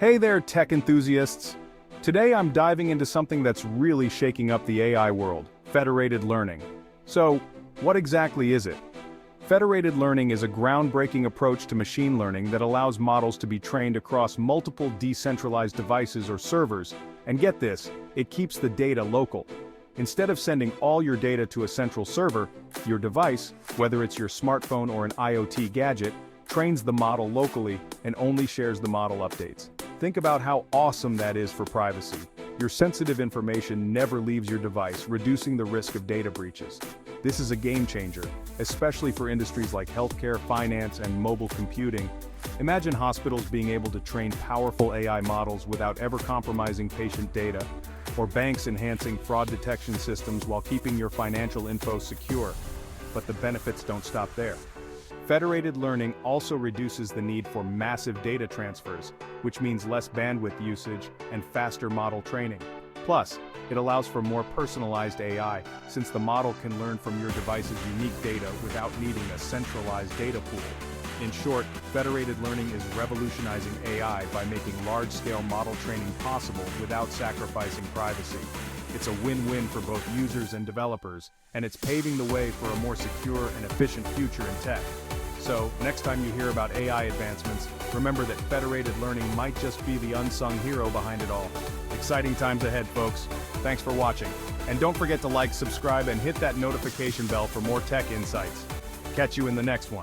Hey there, tech enthusiasts! Today I'm diving into something that's really shaking up the AI world, federated learning. So, what exactly is it? Federated learning is a groundbreaking approach to machine learning that allows models to be trained across multiple decentralized devices or servers, and get this, it keeps the data local. Instead of sending all your data to a central server, your device, whether it's your smartphone or an IoT gadget, trains the model locally and only shares the model updates. Think about how awesome that is for privacy. Your sensitive information never leaves your device, reducing the risk of data breaches. This is a game changer, especially for industries like healthcare, finance, and mobile computing. Imagine hospitals being able to train powerful AI models without ever compromising patient data, or banks enhancing fraud detection systems while keeping your financial info secure. But the benefits don't stop there. Federated learning also reduces the need for massive data transfers, which means less bandwidth usage and faster model training. Plus, it allows for more personalized AI, since the model can learn from your device's unique data without needing a centralized data pool. In short, federated learning is revolutionizing AI by making large-scale model training possible without sacrificing privacy. It's a win-win for both users and developers, and it's paving the way for a more secure and efficient future in tech. So, next time you hear about AI advancements, remember that federated learning might just be the unsung hero behind it all. Exciting times ahead, folks. Thanks for watching. And don't forget to like, subscribe, and hit that notification bell for more tech insights. Catch you in the next one.